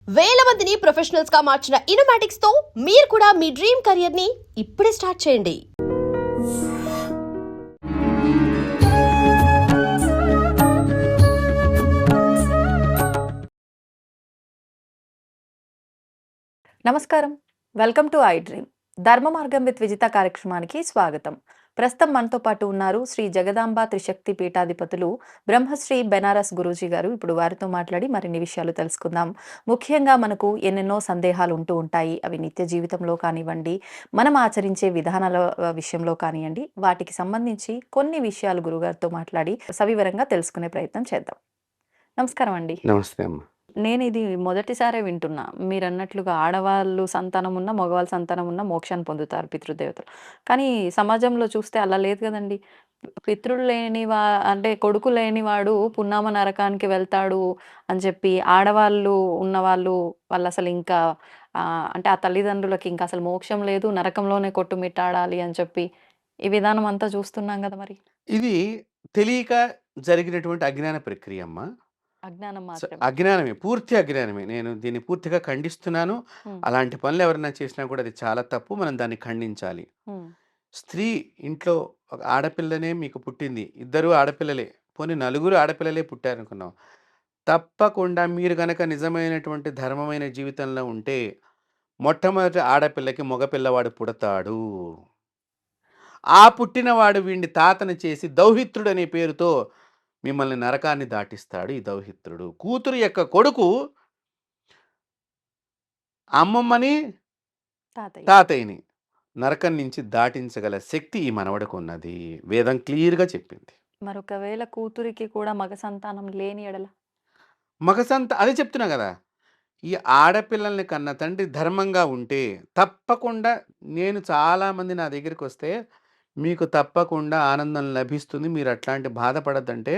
వేల మందిని ప్రొఫెషనల్స్ గా మార్చిన ఇనోమాటిక్స్ తో మీరు కూడా మీ డ్రీమ్ కెరియర్ ని ఇప్పుడే స్టార్ట్ చేయండి. నమస్కారం. Welcome to I dream. ధర్మ మార్గం విత్ విజిత కార్యక్రమానికి స్వాగతం. ప్రస్తుతం మనతో పాటు ఉన్నారు శ్రీ జగదాంబ త్రిశక్తి పీఠాధిపతులు బ్రహ్మశ్రీ బెనారస్ గురూజీ గారు. ఇప్పుడు వారితో మాట్లాడి మరిన్ని విషయాలు తెలుసుకుందాం. ముఖ్యంగా మనకు ఎన్నెన్నో సందేహాలు ఉంటూ ఉంటాయి. అవి నిత్య జీవితంలో కానివ్వండి, మనం ఆచరించే విధానాల విషయంలో కానివ్వండి, వాటికి సంబంధించి కొన్ని విషయాలు గురుగారితో మాట్లాడి సవివరంగా తెలుసుకునే ప్రయత్నం చేద్దాం. నమస్కారం అండి. నమస్తే అమ్మ. నేను ఇది మొదటిసారే వింటున్నా. మీరన్నట్లుగా ఆడవాళ్ళు సంతానం ఉన్న, మగవాళ్ళ సంతానం ఉన్న మోక్షాన్ని పొందుతారు పితృదేవతలు. కానీ సమాజంలో చూస్తే అలా లేదు గదండీ. పితృలు లేని అంటే కొడుకు లేనివాడు పున్నామ నరకానికి వెళ్తాడు అని చెప్పి, ఆడవాళ్ళు ఉన్నవాళ్ళు వాళ్ళసలు ఇంకా అంటే ఆ తల్లిదండ్రులకి ఇంకా అసలు మోక్షం లేదు, నరకంలోనే కొట్టుమిట్టాడాలి అని చెప్పి, ఈ విధానం అంతా చూస్తున్నాం గదా మరి. ఇది తెలియక జరిగినటువంటి అజ్ఞాన ప్రక్రియ అమ్మ. అజ్ఞానం స మాత్రమే. అజ్ఞానమే. పూర్తి అజ్ఞానమే. నేను దీన్ని పూర్తిగా ఖండిస్తున్నాను. హ్మ్. అలాంటి పనులు ఎవరైనా చేసినా కూడా అది చాలా తప్పు. మనం దాన్ని ఖండించాలి. హ్మ్. స్త్రీ ఇంట్లో ఒక ఆడపిల్లనే మీకు పుట్టింది. ఇద్దరు ఆడపిల్లలే. పోనీ నలుగురు ఆడపిల్లలే పుట్టారనుకున్నాం. తప్పకుండా మీరు గనక నిజమైనటువంటి ధర్మమైన జీవితంలో ఉంటే, మొట్టమొదటి ఆడపిల్లకి మగ పిల్లవాడు పుడతాడు. ఆ పుట్టినవాడు వీడిని తాతను చేసి దౌహిత్రుడు అనే పేరుతో మిమ్మల్ని నరకాన్ని దాటిస్తాడు ఈ దౌహిత్రుడు. కూతురు యొక్క కొడుకు అమ్మమ్మని, తాతయ్య. తాతయ్యని నరకం నుంచి దాటించగల శక్తి ఈ మనవడికి ఉన్నది. వేదం క్లియర్‌గా చెప్పింది. మరొకవేళ కూతురికి కూడా మగ సంతానం లేని ఎడల? అదే చెప్తున్నా గదా! ఈ ఆడపిల్లల్ని కన్న తండ్రి ధర్మంగా ఉంటే తప్పకుండా నేను చాలామంది నా దగ్గరికొస్తే మీకు తప్పకుండా ఆనందం లభిస్తుంది. మీరు అట్లాంటి బాధపడొద్దంటే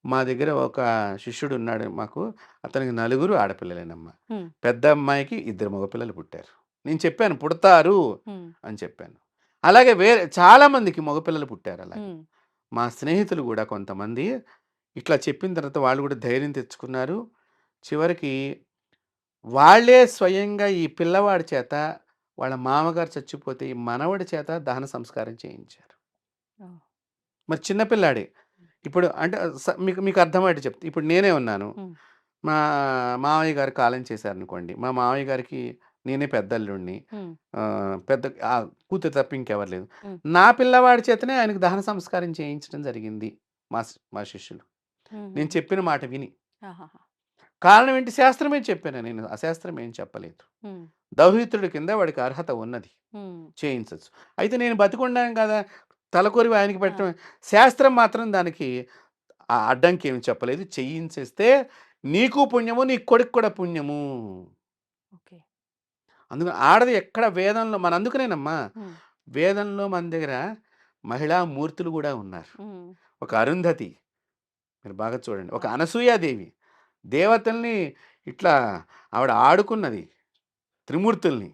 మా దగ్గర ఒక శిష్యుడున్నాడు మాకు. అతనికి నలుగురు ఆడపిల్లలేనమ్మా. హ్మ్. పెద్ద అమ్మాయికి ఇద్దరు మగపిల్లలు పుట్టారు. నేను చెప్పాను పుడతారు హ్మ్. అని చెప్పాను. అలాగే వేరే చాలామందికి మగపిల్లలు పుట్టారు అలాగే. హ్మ్. మా స్నేహితులు గూడా కొంతమంది ఇట్లా చెప్పిన తర్వాత వాళ్ళు గూడా ధైర్యం తెచ్చుకున్నారు. చివరికి వాళ్ళే స్వయంగా ఈ పిల్లవాడి చేత వాళ్ళ మామగారు చచ్చిపోతే ఈ మనవడి చేత దహన సంస్కారం చేయించారు. ఓహ్! మరి చిన్న పిల్లాడే. ఇప్పుడు అంటే మీకు మీకు అర్థమయ్యేట్టు చెప్తా. ఇప్పుడు నేనే ఉన్నాను. హ్మ్. మా మామయ్య గారు కాలం చేశారనుకోండి. మా మామయ్య గారికి నేనే పెద్దల్లుడిని. హ్మ్. పెద్ద కూతురు తప్ప ఇంకెవరు లేదు. హ్మ్. నా పిల్లవాడి చేతనే ఆయనకు దహన సంస్కారం చేయించడం జరిగింది. మా శిష్యులు. నేను హుహుహు. చెప్పిన మాట విని. ఆహాహా! కారణం ఏంటి? శాస్త్రమే చెప్పాను నేను. అశాస్త్రం ఏం చెప్పలేదు. హ్మ్. దౌహిత్రుడి కింద వాడికి అర్హత ఉన్నది. హ్మ్. చేయించొచ్చు. అయితే నేను బతికుండాను కదా! తలకొరివి ఆయనకి ఆ! పెట్టడం శాస్త్రం మాత్రం దానికి అడ్డంకి ఏమి చెప్పలేదు. చేయించేస్తే నీకు పుణ్యము, నీ కొడుకు కూడా పుణ్యము. ఓకే. అందుకని ఆడది ఎక్కడ వేదంలో అందుకనేనమ్మా హ్మ్. వేదంలో మన దగ్గర మహిళా మూర్తులు గూడా ఉన్నారు. హ్మ్. ఒక అరుంధతి మీరు బాగా చూడండి. ఒక అనసూయాదేవి దేవతల్ని ఇట్లా ఆవిడ ఆడుకున్నది త్రిమూర్తుల్ని.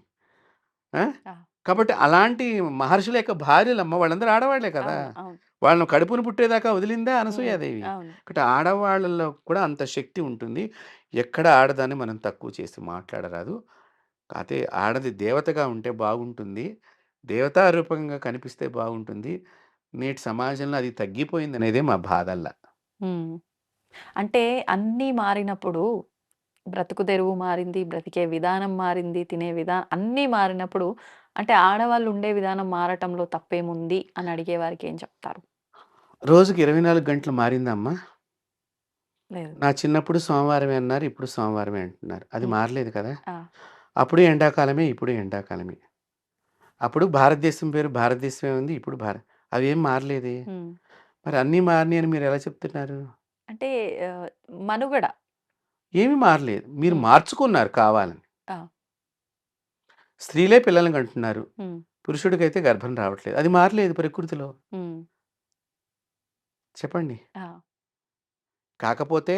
ఆ! ఆ! కాబట్టి అలాంటి మహర్షుల యొక్క భార్యలమ్మ వాళ్ళందరూ ఆడవాళ్లే కదా! అవును. అవును. వాళ్ళని కడుపున పుట్టేదాకా వదిలిందా హ్మ్. అనసూయాదేవి. అవును. కాబట్టి ఆడవాళ్ళలో కూడా అంత శక్తి ఉంటుంది. ఎక్కడ ఆడదాన్ని మనం తక్కువ చేసి మాట్లాడరాదు. కాతే ఆడది దేవతగా ఉంటే బాగుంటుంది. దేవతా రూపంగా కనిపిస్తే బాగుంటుంది. నేటి సమాజంలో అది తగ్గిపోయిందనేదే మా బాధల్లా. హ్మ్. అంటే అన్నీ మారినప్పుడు బ్రతుకు తెరువు మారింది, బ్రతికే విధానం మారింది, తినే అన్నీ మారినప్పుడు అంటే ఆడవాళ్ళు ఉండే విధానం మారటంలో తప్పేముంది అని అడిగే వారికి ఏం చెప్తారు? రోజుకి 24 గంటలు మారిందమ్మా. లేదు. నా చిన్నప్పుడు సోమవారమే అన్నారు. ఇప్పుడు సోమవారమే అంటున్నారు. అది హ్మ్. మారలేదు కదా! ఆ! అప్పుడు ఎండాకాలమే, ఇప్పుడు ఎండాకాలమే. అప్పుడు భారతదేశం పేరు భారతదేశమే ఉంది. ఇప్పుడు అవేం మారలేదే. హ్మ్. మరి అన్నీ మారినియని మీరెలా చెప్తున్నారు? అంటే ఆహ్, మనుగడ. ఏమి మారలేదు. మీరు హ్మ్. మార్చుకున్నారు కావాలని. ఆ! స్త్రీలే పిల్లల్ని కంటున్నారు. హ్మ్. పురుషుడికైతే గర్భం రావట్లేదు. అది మారలేదు ప్రకృతిలో. హ్మ్. చెప్పండి. ఆ! కాకపోతే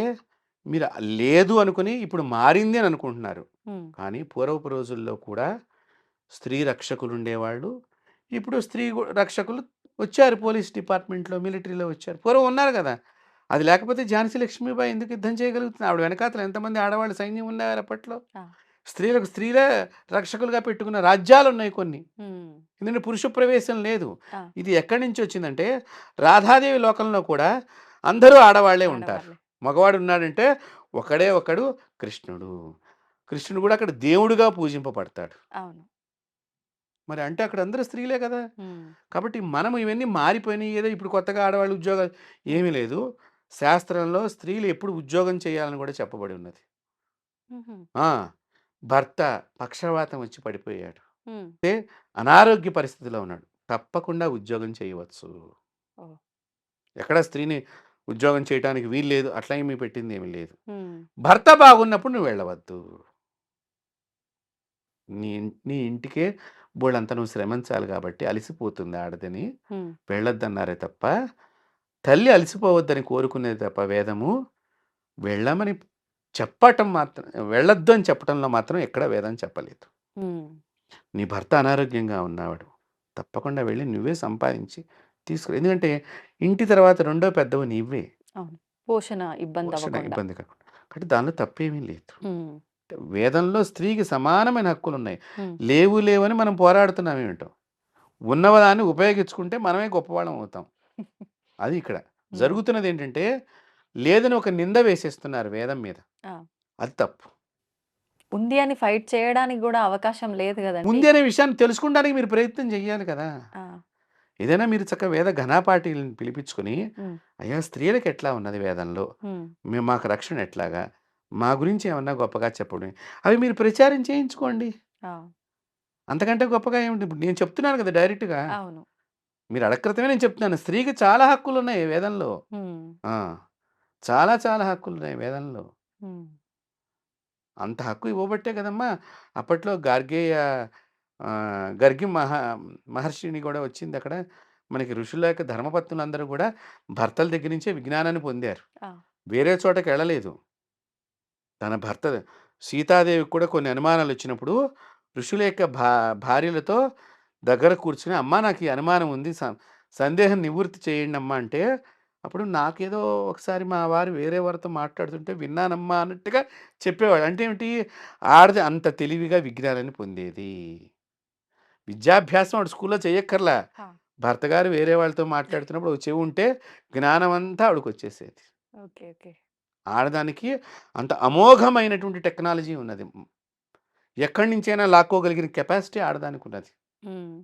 మీరు లేదు అనుకుని ఇప్పుడు మారింది అని అనుకుంటున్నారు. హ్మ్. కానీ పూర్వపు రోజుల్లో కూడా స్త్రీ రక్షకులుండేవాళ్ళు. ఇప్పుడు స్త్రీ రక్షకులు వచ్చారు. పోలీస్ డిపార్ట్‌మెంట్‌లో, మిలిటరీలో వచ్చారు. పూర్వం ఉన్నారు గదా! అది లేకపోతే ఝాన్సీ లక్ష్మీబాయి ఎందుకు యుద్ధం చేయగలుగుతుంది? ఆవిడ వెనకాతల ఎంతమంది ఆడవాళ్ళు సైన్యం ఉన్నారు అప్పట్లో. ఆ! స్త్రీలకు స్త్రీలే రక్షకులుగా పెట్టుకున్న రాజ్యాలున్నాయి కొన్ని. హ్మ్. ఎందుకంటే పురుష ప్రవేశం లేదు. ఆ! ఇది ఎక్కడి నుంచి వచ్చిందంటే రాధాదేవి లోకంలో కూడా అందరూ ఆడవాళ్లే ఉంటారు. ఆడవాళ్ళే. మగవాడు ఉన్నాడంటే ఒకడే ఒకడు కృష్ణుడు. కృష్ణుడు కూడా అక్కడ దేవుడిగా పూజింపబడతాడు. అవును. మరి అంటే అక్కడ అందరూ స్త్రీలే కదా! హ్మ్. కాబట్టి మనం ఇవన్నీ మారిపోయినాయి. ఏదో ఇప్పుడు కొత్తగా ఆడవాళ్ళు ఉద్యోగాలు ఏమీ లేదు. శాస్త్రంలో స్త్రీలు ఎప్పుడు ఉద్యోగం చేయాలని కూడా చెప్పబడి ఉన్నది. హుహు. ఆ! భర్త పక్షవాతం వచ్చి పడిపోయాడు. హ్మ్. అనారోగ్య పరిస్థితిలో ఉన్నాడు. తప్పకుండా ఉద్యోగం చేయవచ్చు. ఓహ్! ఎక్కడ స్త్రీని ఉద్యోగం చేయటానికి వీల్లేదు. అట్లా ఏమీ పెట్టిందేమీ లేదు. హ్మ్. భర్త బాగున్నప్పుడు నువ్వు వెళ్ళవద్దు. నీ ఇంటికే బోలెడంత నువ్వు శ్రమించాలి కాబట్టి అలసిపోతుంది ఆడదని హ్మ్. వెళ్ళొద్దన్నారే తప్ప, తల్లి అలసిపోవద్దని కోరుకునేది తప్ప వేదము, వెళ్ళమని చెప్పటం మాత్రం వెళ్ళొద్దు అని చెప్పటంలో మాత్రం ఎక్కడ వేదం చెప్పలేదు. హ్మ్. నీ భర్త అనారోగ్యంగా ఉన్నవాడు. తప్పకుండా వెళ్ళి నువ్వే సంపాదించి తీసుకురా. ఎందుకంటే ఇంటి తర్వాత రెండో పెద్దవి నీవే. అవును. పోషణ ఇబ్బంది పోషణ అవ్వకుండా. ఇబ్బంది కాకుండా. కాబట్టి దానిలో తప్పేమీ లేదు. హ్మ్. వేదంలో స్త్రీకి సమానమైన హక్కులున్నాయి. హ్మ్. లేవు లేవని మనం పోరాడుతున్నామేమిటో. ఉన్నదాన్ని ఉపయోగించుకుంటే మనమే గొప్పవాళ్ళం అవుతాం. అది ఇక్కడ. హ్మ్. జరుగుతున్నదేంటంటే, లేదని ఒక నింద వేసేస్తున్నారు వేదం మీద. ఆ! అది తప్పు. ఉంది అని ఫైట్ చేయడానికి గూడా అవకాశం లేదు గదండీ! ఉంది అనే విషయాన్ని తెలుసుకోవడానికి మీరు ప్రయత్నం చెయ్యాలి కదా! ఆ! ఏదైనా మీరు చక్కగా వేద ఘనాపాఠీలను పిలిపించుకొని, హ్మ్. అయ్యా స్త్రీలకు ఎట్లా ఉన్నది వేదంలో? హ్మ్. మాకు రక్షణ ఎట్లాగా? మా గురించి ఏమన్నా గొప్పగా చెప్పండి. అవి మీరు ప్రచారం చేయించుకోండి. ఆ! అంతకంటే గొప్పగా ఏముంది? ఇప్పుడు నేను చెప్తున్నాను కదా డైరెక్ట్‌గా. అవును. మీరు అడగక్రితమే నేను చెప్తున్నాను. స్త్రీకి చాలా హక్కులున్నాయి వేదంలో. హ్మ్. ఆ! చాలా చాలా హక్కులున్నాయి వేదంలో. హ్మ్. అంత హక్కు ఇవ్వబట్టే కదమ్మా! అప్పట్లో గార్గేయ గర్గి మహర్షిని కూడా వచ్చిందక్కడ. మనకి ఋషుల యొక్క ధర్మపత్నులందరూ కూడా భర్తల దగ్గర నుంచే విజ్ఞానాన్ని పొందారు. ఆ! వేరే చోటకెళ్ళలేదు. తన భర్త సీతాదేవికి కూడా కొన్ని అనుమానాలొచ్చినప్పుడు ఋషుల యొక్క భార్యలతో దగ్గర కూర్చొని, "అమ్మా! నాకు ఈ అనుమానం ఉంది. సందేహం నివృత్తి చేయండమ్మా" అంటే, అప్పుడు నాకేదో ఒకసారి మా వారు వేరే వారితో మాట్లాడుతుంటే విన్నానమ్మా అన్నట్టుగా చెప్పేవాడు. అంటే ఏమిటి? ఆడది అంత తెలివిగా విజ్ఞానాన్ని పొందేది. విద్యాభ్యాసం ఆవిడ స్కూల్‌లో చెయ్యక్కర్లా. ఆ! భర్త గారు వేరే వాళ్ళతో మాట్లాడుతున్నప్పుడు ఒక చెవి ఉంటే జ్ఞానం అంతా ఆవిడకొచ్చేసేది. ఓకే. ఓకే. ఆడదానికి అంత అమోఘమైనటువంటి టెక్నాలజీ ఉన్నది. ఎక్కడి నుంచైనా లాక్కోగలిగిన కెపాసిటీ ఆడదానికున్నది. హ్మ్.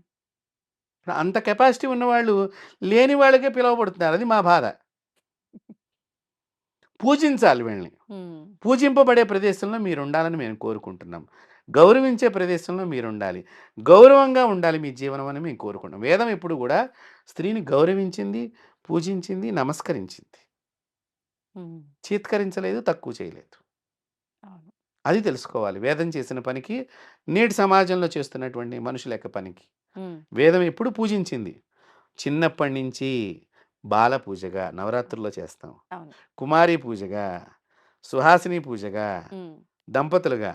అంత కెపాసిటీ ఉన్నవాళ్ళు లేని వాళ్ళకే పిలువబడుతున్నారు. అది మా బాధ. పూజించాలి వీళ్ళని. హ్మ్. పూజింపబడే ప్రదేశంలో మీరుండాలని మేము కోరుకుంటున్నాం. గౌరవించే ప్రదేశంలో మీరుండాలి. గౌరవంగా ఉండాలి మీ జీవనం అని మేము కోరుకుంటాం. వేదం ఎప్పుడు కూడా స్త్రీని గౌరవించింది, పూజించింది, నమస్కరించింది. హ్మ్. చీత్కరించలేదు, తక్కువ చేయలేదు. అవును. అది తెలుసుకోవాలి. వేదం చేసిన పనికి, నేటి సమాజంలో చేస్తున్నటువంటి మనుషుల యొక్క పనికి. హ్మ్. వేదం ఎప్పుడు పూజించింది? చిన్నప్పటి నుంచి బాల పూజగా నవరాత్రుల్లో చేస్తాం. అవును. కుమారి పూజగా, సుహాసిని పూజగా, హ్మ్. దంపతులుగా,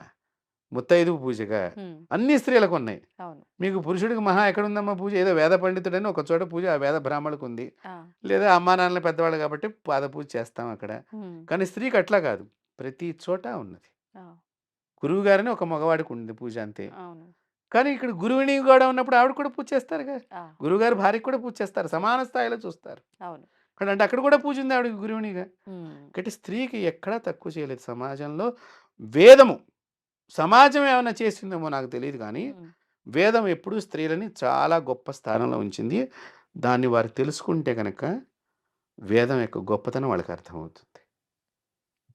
ముత్తైదువు పూజగా హ్మ్. అన్ని స్త్రీలకున్నాయి. అవును. మీకు పురుషుడికి మహా ఎక్కడుందమ్మా పూజ? ఏదో వేద పండితుడని ఒక చోట పూజ ఆ వేద బ్రాహ్మణులకుంది. ఆ! లేదా అమ్మా నాన్నలు పెద్దవాళ్ళు కాబట్టి పాద పూజ చేస్తాం అక్కడ. హ్మ్. కానీ స్త్రీకి అట్లా కాదు. ప్రతి చోట ఉన్నది. ఆ! గురువుగారని ఒక మగవాడికి ఉంది పూజ అంతే. అవును. కానీ ఇక్కడ గురువిని కూడా ఉన్నప్పుడు ఆవిడ కూడా పూజ చేస్తారుగా. ఆ! గురువుగారు భార్యకి కూడా పూజ చేస్తారు. సమాన స్థాయిలో చూస్తారు. అవును. అంటే అక్కడ కూడా పూజ ఉంది ఆవిడకి గురువునిగా. హ్మ్. కాబట్టి స్త్రీకి ఎక్కడా తక్కువ చేయలేదు సమాజంలో. వేదము సమాజం ఏమైనా చేసిందేమో నాకు తెలీదు గానీ, హ్మ్. వేదం ఎప్పుడూ స్త్రీలని చాలా గొప్ప స్థానంలో ఉంచింది. దాన్ని వారు తెలుసుకుంటే గనక వేదం యొక్క గొప్పతనం వాళ్ళకి అర్థమవుతుంది.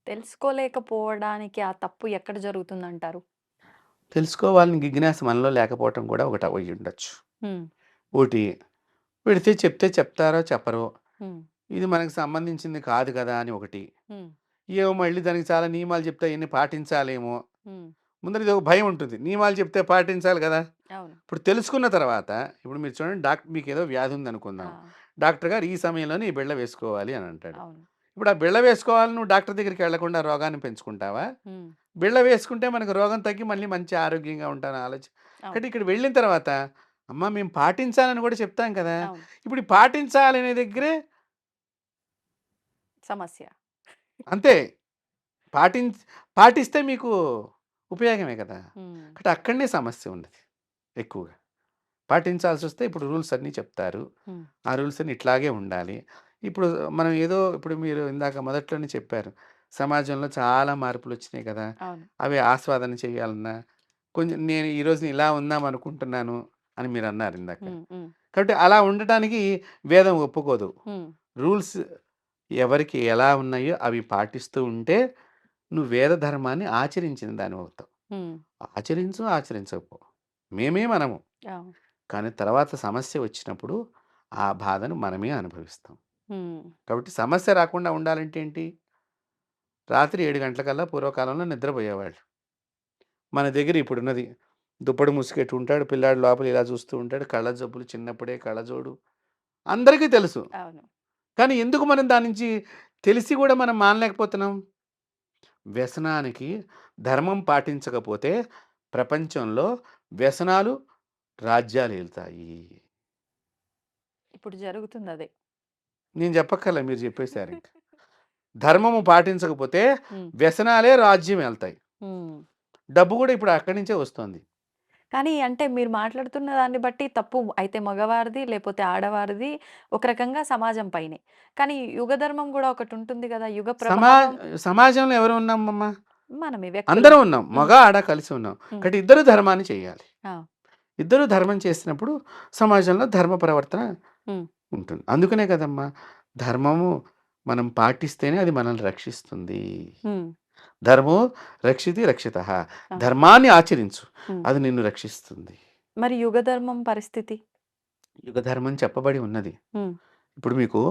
తెలుసుకోలేకపోవడానికి ఆ తప్పు ఎక్కడ జరుగుతుందంటారు? తెలుసుకోవాలని జిజ్ఞాస మనలో లేకపోవటం కూడా ఒకటి అయ్యుండొచ్చు. హ్మ్. ఓటి పెడితే చెప్తే చెప్తారో చెప్పరో. హ్మ్. ఇది మనకు సంబంధించింది కాదు కదా అని ఒకటి. హ్మ్. ఏమో మళ్ళీ దానికి చాలా నియమాలు చెప్తే అయన్నీ పాటించాలేమో. హ్మ్. ముందర ఇదొక భయం ఉంటుంది. నియమాలు చెప్తే పాటించాలి కదా! అవును. ఇప్పుడు తెలుసుకున్న తర్వాత ఇప్పుడు మీరు చూడండి మీకేదో వ్యాధి ఉందనుకుందాం. ఆ! డాక్టర్ గారు ఈ సమయంలోనే ఈ బిళ్ళ వేసుకోవాలి అని అంటాడు. అవును. ఇప్పుడు ఆ బిళ్ళ వేసుకోవాలని నువ్వు డాక్టర్ దగ్గరికి వెళ్ళకుండా రోగాన్ని పెంచుకుంటావా? హ్మ్. బిళ్ళ వేసుకుంటే మనకు రోగం తగ్గి మళ్ళీ మంచి ఆరోగ్యంగా ఉంటానని అవును. కాబట్టి ఇక్కడ వెళ్ళిన తర్వాత అమ్మ మేము పాటించాలని కూడా చెప్తాం కదా! అవును. ఇప్పుడు ఈ పాటించాలనే దగ్గరే సమస్య. అంతే. పాటిం పాటిస్తే మీకు ఉపయోగమే కదా! హ్మ్. కాబట్టి అక్కడనే సమస్య ఉన్నది ఎక్కువగా. పాటించాల్సొస్తే ఇప్పుడు రూల్స్ అన్నీ చెప్తారు. హ్మ్. ఆ రూల్స్ అన్నీ ఇట్లాగే ఉండాలి. ఇప్పుడు మనం ఏదో ఇప్పుడు మీరు ఇందాక మొదట్లోనే చెప్పారు. సమాజంలో చాలా మార్పులొచ్చినాయి కదా! అవును. అవి ఆస్వాదన చేయాలన్నా, కొంచెం నేను ఈరోజు ఇలా ఉందామనుకుంటున్నాను అని మీరన్నారు ఇందాక. హ్మ్. హ్మ్. కాబట్టి అలా ఉండటానికి వేదం ఒప్పుకోదు. హ్మ్. రూల్స్ ఎవరికి ఎలా ఉన్నాయో అవి పాటిస్తూ ఉంటే నువ్వు వేద ధర్మాన్ని ఆచరించిన దానివవుతావు. హ్మ్. ఆచరించు, ఆచరించకపో. మేమే మనము. అవును. కానీ తర్వాత సమస్య వచ్చినప్పుడు ఆ బాధను మనమే అనుభవిస్తాం. హ్మ్. కాబట్టి సమస్య రాకుండా ఉండాలంటే ఏంటి? రాత్రి 7 గంటలకల్లా పూర్వకాలంలో నిద్రపోయేవాళ్ళు. మన దగ్గర ఇప్పుడున్నది. దుప్పటి ముసుగెట్టి ఉంటాడు. పిల్లాడు లోపల ఇలా చూస్తూ ఉంటాడు. కళ్ళ జబ్బులు చిన్నప్పుడే కళ్ళజోడు. అందరికీ తెలుసు. అవును. కానీ ఎందుకు మనం దాని నుంచి తెలిసి కూడా మనం మానలేకపోతున్నాం? వ్యసనానికి ధర్మం పాటించకపోతే ప్రపంచంలో వ్యసనాలు రాజ్యాలేలుతాయి. ఇప్పుడు జరుగుతుందదే. నేను చెప్పక్కర్లే మీరు చెప్పేసారింక. ధర్మము పాటించకపోతే హ్మ్. వ్యసనాలే రాజ్యం ఏలుతాయి. హ్మ్. డబ్బు కూడా ఇప్పుడు అక్కడి నుంచే వస్తోంది. కానీ అంటే మీరు మాట్లాడుతున్న దాన్ని బట్టి తప్పు అయితే మగవారిది, లేపోతే ఆడవారిది ఒక రకంగా సమాజం పైనే. కానీ యుగధర్మం గూడా ఒకటుంటుంది గదా! యుగ సమా ప్రభావం సమాజంలో ఎవరు ఉన్నామమ్మా? మనమే వ్యక్తులం. అందరం ఉన్నాం. హ్మ్. మగ, ఆడ కలిసి ఉన్నాం. హ్మ్. కాబట్టి ఇద్దరు ధర్మాన్ని చేయాలి. ఆ! ఇద్దరు ధర్మం చేసినప్పుడు సమాజంలో ధర్మ ప్రవర్తన హ్మ్. ఉంటుంది. అందుకనే కదమ్మా! ధర్మము మనం పాటిస్తేనే అది మనల్ని రక్షిస్తుంది. హ్మ్. ధర్మో రక్షితి రక్షితః. ఆ! ధర్మాన్ని ఆచరించు. హ్మ్. అది నిన్ను రక్షిస్తుంది. మరి యుగధర్మం పరిస్థితి? యుగ ధర్మం చెప్పబడి ఉన్నది. హ్మ్. ఇప్పుడు మీకు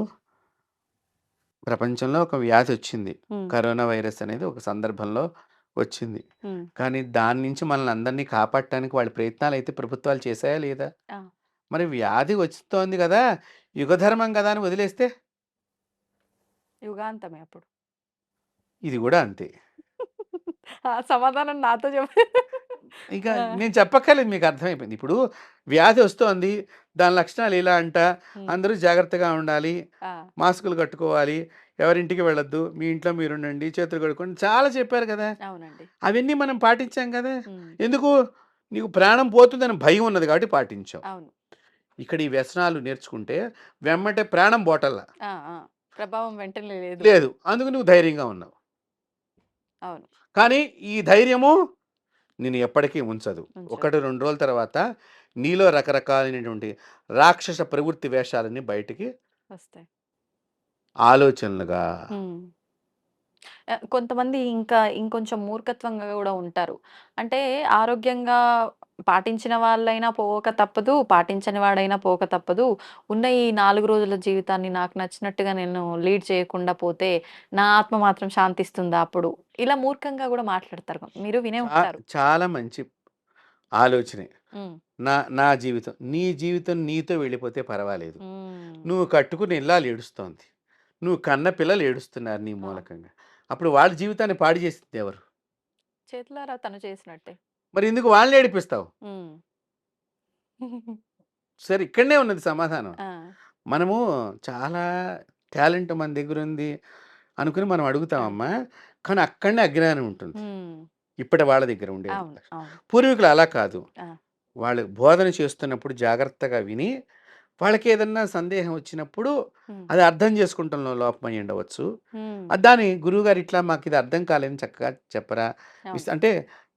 ప్రపంచంలో ఒక వ్యాధి వచ్చింది. హ్మ్. కరోనా వైరస్ అనేది ఒక సందర్భంలో వచ్చింది. హ్మ్. కానీ దాని నుంచి మనల్ని అందరినీ కాపాడటానికి వాళ్ళ ప్రయత్నాలైతే ప్రభుత్వాలు చేశాయా లేదా? ఆ! మరి వ్యాధి వస్తోంది గదా! యుగధర్మం గదా! అని వదిలేస్తే యుగాంతమే అప్పుడు. ఇది గూడా అంతే. ఆ సమాధానం నాతో ఇక ఆ! నేను చెప్పక్కర్లేదు మీకు అర్థమైపోయింది. ఇప్పుడు వ్యాధి వస్తోంది. దాని లక్షణాలు ఇలా అంట. హ్మ్. అందరూ జాగ్రత్తగా ఉండాలి. ఆ! మాస్కులు కట్టుకోవాలి. ఎవరింటికి వెళ్ళొద్దు. మీ ఇంట్లో మీరుండండి. చేతులు కడుక్కోండి. చాలా చెప్పారు కదా! అవునండి. అవన్నీ మనం పాటించాం కదా! హ్మ్. ఎందుకు? నీకు ప్రాణం పోతుందని భయం ఉన్నది కాబట్టి పాటించావు. అవును. ఇక్కడ ఈ వ్యసనాలు నేర్చుకుంటే వెమ్మటే ప్రాణం పోటల్లా. ఆ! ఆ! ప్రభావం వెంటనే లేదు. లేదు. అందుకు నువ్వు ధైర్యంగా ఉన్నావు. అవును. కానీ ఈ ధైర్యము నిన్ను ఎప్పటికీ ఉంచదు. ఉంచదు. 1, 2 రోజుల తర్వాత నీలో రకరకాలైనటువంటి రాక్షస ప్రవృత్తి వేషాలన్నీ బయటికి వస్తాయి. ఆలోచనలుగా హ్మ్. కొంతమంది ఇంకా ఇంకొంచెం మూర్ఖత్వంగా గూడా ఉంటారు. అంటే ఆరోగ్యంగా పాటించిన వాళ్ళైనా పోక తప్పదు, పాటించని వాడైనా పోక తప్పదు. ఉన్న ఈ 4 రోజుల జీవితాన్ని నాకు నచ్చినట్టుగా నేను లీడ్ చేయకుండా పోతే, నా ఆత్మ మాత్రం శాంతిస్తుందా అప్పుడు? ఇలా మూర్ఖంగా గూడా మాట్లాడతారు. మీరు వినే ఉంటారు. చాలా మంచి ఆలోచనే. హ్మ్. నా నా జీవితం. నీ జీవితం నీతో వెళ్ళిపోతే పర్వాలేదు. హ్మ్. నువ్వు కట్టుకున్న ఇల్లాలు ఏడుస్తోంది. నువ్వు కన్న పిల్లలు ఏడుస్తున్నారు నీ అవును. మూలకంగా. అప్పుడు వాళ్ళ జీవితాన్ని పాడు చేసింది ఎవరు? చేతులారా తను చేసినట్టే. మరి ఎందుకు వాళ్ళని ఏడిపిస్తావు? హ్మ్. సరే ఇక్కడనే ఉన్నది సమాధానం. ఆ! మనము చాలా టాలెంట్ మన దగ్గరుంది అనుకుని మనం అడుగుతామమ్మా. అడుగుతాం. కానీ అక్కడనే అజ్ఞానం ఉంటుంది. హ్మ్. ఇప్పటి వాళ్ళ దగ్గర ఉండే అవును. అవును. పూర్వీకులు అలా కాదు. ఆ! వాళ్ళు బోధన చేస్తున్నప్పుడు జాగ్రత్తగా విని, వాళ్ళకేదన్నా సందేహం వచ్చినప్పుడు హ్మ్. అది అర్థం చేసుకుంటంలో లోపమై ఉండవచ్చు. హ్మ్. దాన్ని గురువుగారు ఇట్లా మాకిది అర్థం కాలేదని చక్కగా చెప్పరా? అవును. అంటే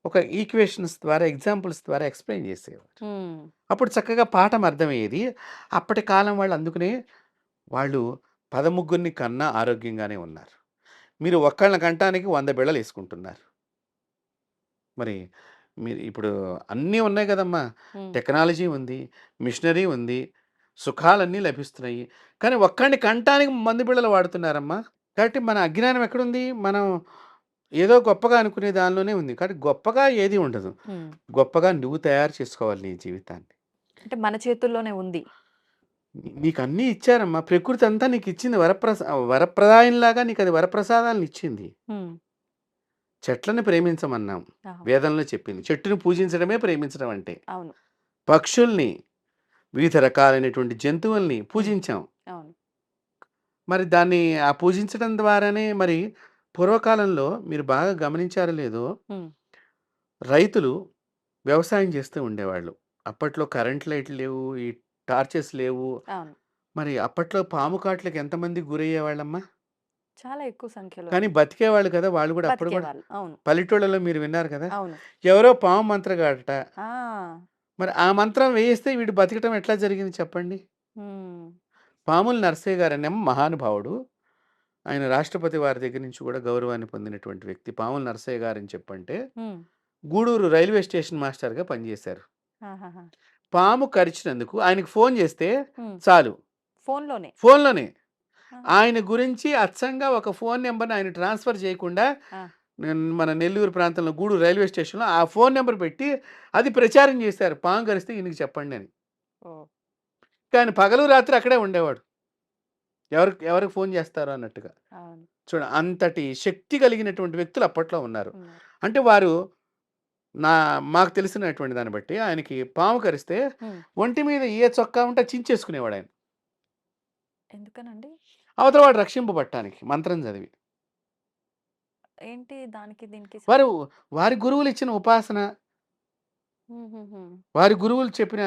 ఒక ఈక్వేషన్స్ ద్వారా, ఎగ్జాంపుల్స్ ద్వారా ఎక్స్‌ప్లెయిన్ చేసేవారు. హ్మ్. అప్పుడు చక్కగా పాఠం అర్థమయ్యేది. అప్పటి కాలం వాళ్ళు అందుకనే వాళ్ళు 13 కన్నా ఆరోగ్యంగానే ఉన్నారు. మీరు ఒక్కళ్ళని కంటానికి 100 బిళ్ళలేసుకుంటున్నారు. మరి మీరు ఇప్పుడు అన్నీ ఉన్నాయి గదమ్మా! హ్మ్. టెక్నాలజీ ఉంది. మిషనరీ ఉంది. సుఖాలన్నీ లభిస్తున్నాయి. కానీ ఒక్కడిని కంటానికి మందు బిళ్ళలు వాడుతున్నారమ్మా. కాబట్టి మన అజ్ఞానం ఎక్కడుంది? మనం ఏదో గొప్పగా అనుకునే దానిలోనే ఉంది. కానీ గొప్పగా ఏది ఉండదు. హ్మ్. గొప్పగా నువ్వు తయారు చేసుకోవాలి నీ జీవితాన్ని. అంటే మన చేతుల్లోనే ఉంది. నీకన్నీ ఇచ్చారమ్మా. ప్రకృతి అంతా నీకిచ్చింది వరప్రదాయంలాగా నీకది వరప్రసాదాలనిచ్చింది. హ్మ్. చెట్లని ప్రేమించమన్నాం. అవును. వేదంలో చెప్పింది. చెట్టుని పూజించడమే ప్రేమించడం అంటే. అవును. పక్షుల్ని, వివిధ రకాలైనటువంటి జంతువుల్ని హ్మ్. పూజించాం. అవును. మరి దాన్ని పూజించడం ద్వారానే మరి పూర్వకాలంలో మీరు బాగా గమనించారో లేదో, హ్మ్. రైతులు వ్యవసాయం చేస్తూ ఉండేవాళ్ళు. అప్పట్లో కరెంట్ లైట్లు లేవు, ఈ టార్చెస్ లేవు. అవును. మరి అప్పట్లో పాము కాట్లకి ఎంతమంది గురయ్యేవాళ్ళమ్మా? చాలా ఎక్కువ సంఖ్యలో కానీ బతికేవాళ్ళు కదా! వాళ్ళు కూడా అప్పుడు కూడా. బతికేవాళ్ళు. అవును. పల్లెటూళ్ళలో మీరు విన్నారు కదా! అవును. ఎవరో పాము మంత్రగాడట. ఆ! మరి ఆ మంత్రం వేయిస్తే వీడు బతకటం ఎట్లా జరిగింది చెప్పండి? హ్మ్. పాముల నరసయ్య గారనేమో మహానుభావుడు. ఆయన రాష్ట్రపతి వారి దగ్గర నుంచి కూడా గౌరవాన్ని పొందినటువంటి వ్యక్తి. పాముల నరసయ్య గారని చెప్పంటే, హ్మ్. గూడూరు రైల్వే స్టేషన్ మాస్టర్‌గా పనిచేశారు. ఆహాహా! పాము కరిచినందుకు ఆయనకి ఫోను చేస్తే హ్మ్. చాలు. ఫోనులోనే. ఫోనులోనే. ఆహా! ఆయన గురించి అచ్చంగా ఒక ఫోను నంబర్‌ని ఆయన ట్రాన్స్‌ఫర్ చేయకుండా ఆ! మన నెల్లూరు ప్రాంతంలో గూడూరు రైల్వే స్టేషన్‌లో ఆ ఫోను నంబర్ పెట్టి అది ప్రచారం చేశారు. పాము కరిస్తే ఈయనకి చెప్పండి అని. ఓహ్! కానీ పగలు రాత్రి అక్కడే ఉండేవాడు. ఎవరికి ఫోను చేస్తారో అన్నట్టుగా. అవును. అంతటి శక్తి కలిగినటువంటి వ్యక్తులు అప్పట్లో ఉన్నారు. ఉన్నారు. అంటే వారు నా మాకు తెలిసినటువంటి దాన్ని బట్టి ఆయనకి పాము కరిస్తే హ్మ్. ఒంటి మీద ఏ చొక్కా ఉంటే చించేసుకునేవాడాయన. ఎందుకనండి? అవతల వాడు రక్షింపబడటానికి మంత్రం చదివి. ఏంటి దానికి దీనికి వారు వారి గురువులిచ్చిన ఉపాసన, హుహుహు. వారి గురువులు చెప్పిన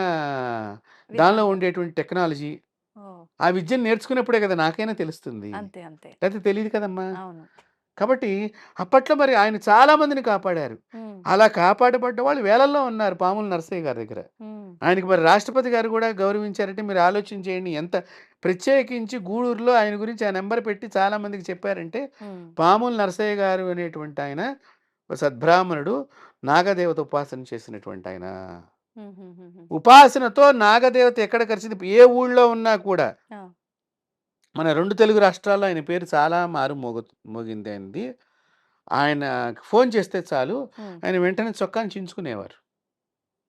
దానిలో విధానం. ఉండేటువంటి టెక్నాలజీ, ఓహ్! ఆ విద్యను నేర్చుకున్నప్పుడే కదా నాకైనా తెలుస్తుంది. అంతే. అంతే. లేతే తెలీదు కదమ్మా! అవును. కాబట్టి అప్పట్లో మరి ఆయన చాలా మందిని కాపాడారు. హ్మ్. అలా కాపాడబడ్డ వాళ్ళు వేలల్లో ఉన్నారు పాముల నరసయ్య గారి దగ్గర. హ్మ్. ఆయనకి మరి రాష్ట్రపతి గారు కూడా గౌరవించారంటే మీరు ఆలోచన చేయండి. ఎంత ప్రత్యేకించి గూడూరులో ఆయన గురించి ఆ నంబర్ పెట్టి చాలా మందికి చెప్పారంటే, హ్మ్. పాముల నరసయ్య గారు అనేటువంటి ఆయన ఒక సద్బ్రాహ్మణుడు, నాగదేవత ఉపాసన చేసినటువంటి ఆయన. హుహుహుహు. ఉపాసనతో నాగదేవత ఎక్కడ కలిసింది ఏ ఊళ్ళో ఉన్నా కూడా ఆ! మన 2 తెలుగు రాష్ట్రాల్లో ఆయన పేరు చాలా మోగింది ఆయనది. ఆయన ఫోను చేస్తే చాలు హ్మ్. ఆయన వెంటనే చొక్కాని చించుకునేవారు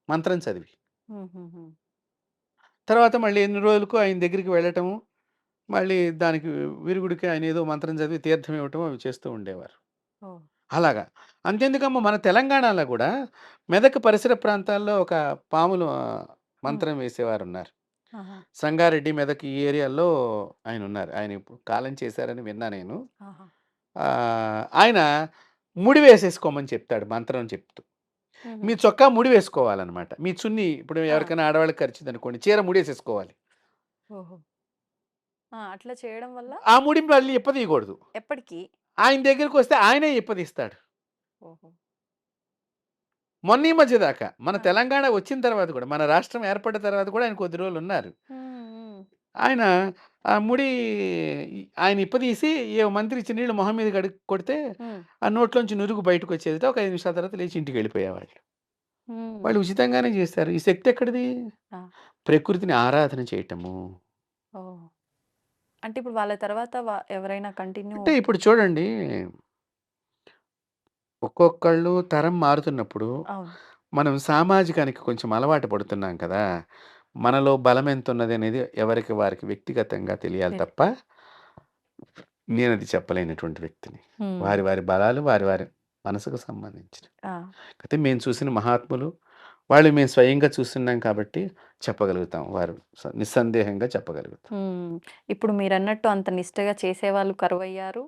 మంత్రం చదివి. హుహుహు. తర్వాత మళ్ళీ ఎన్ని రోజులకో ఆయన దగ్గరికి వెళ్ళటము, మళ్ళీ దానికి విరుగుడికి ఆయన ఏదో మంత్రం చదివి తీర్థం ఇవ్వటం అవి చేస్తూ ఉండేవారు. ఓహ్! అలాగా. అంతెందుకమ్మా మన తెలంగాణలో గూడా మెదక్ పరిసర ప్రాంతాల్లో ఒక పాములు హ్మ్. మంత్రం వేసేవారున్నారు. ఆహా! సంగారెడ్డి, మెదక్ ఈ ఏరియాల్లో ఆయనున్నారు. ఆయన ఇప్పుడు కాలం చేశారని విన్నా నేను. ఆహా! ఆయన ముడి వేసేసుకోమని చెప్తాడు మంత్రం చెప్తూ. హుహు. మీ చొక్కా ముడి వేసుకోవాలనమాట. మీ చున్నీ ఇప్పుడు ఆ! ఎవరికైనా ఆడవాళ్ళకి కరిచిందనుకోండి, చీర ముడేసేసుకోవాలి. ఓహో! ఆ! అట్లా చేయడం వల్ల ఆ ముడి మళ్ళీ ఇప్పదీయకూడదు. ఎప్పటికి? ఆయన దగ్గరికొస్తే ఆయనే ఇప్పదీస్తాడు. ఓహో! మొన్న ఈ మధ్య దాకా మన ఆ! తెలంగాణ వచ్చిన తర్వాత కూడా, మన రాష్ట్రం ఏర్పడ్డ తర్వాత కూడా ఆయన కొద్ది రోజులున్నారు. హ్మ్. హ్మ్. ఆయన ఆ ముడి ఆయన ఇప్పదీసి ఏ మంత్రి ఇచ్చిన నీళ్ళు మొహం మీద కొడితే హ్మ్. ఆ నోట్లోంచి నురుగు బయటకొచ్చేదిట. ఒక 5 నిమిషాల తర్వాత లేచి ఇంటికెళ్ళిపోయేవాళ్ళు. హ్మ్. వాళ్ళు ఉచితంగానే చేశారు. ఈ శక్తి ఎక్కడిది? ఆ! ప్రకృతిని ఆరాధన చేయటము. ఓహ్! అంటే ఇప్పుడు వాళ్ళ తర్వాత ఎవరైనా కంటిన్యూ అంటే ఇప్పుడు చూడండి, ఒక్కొక్కళ్ళు తరం మారుతున్నప్పుడు, అవును. మనం సామాజికానికి కొంచెం అలవాటు పడుతున్నాం కదా! మనలో బలం ఎంతున్నదనేది ఎవరికి వారికి వ్యక్తిగతంగా తెలియాలి తెలి తప్ప, నేనది చెప్పలేనటువంటి వ్యక్తిని. హ్మ్. వారి వారి బలాలు వారి వారి మనసుకు సంబంధించినవి. ఆ! అయితే మేము చూసిన మహాత్ములు, వాళ్ళు మేము స్వయంగా చూస్తున్నాం కాబట్టి చెప్పగలుగుతాం. వారు నిస్సందేహంగా చెప్పగలుగుతాం. హ్మ్. ఇప్పుడు మీరన్నట్టు అంత నిష్టగా చేసేవాళ్ళు కరువయ్యారు.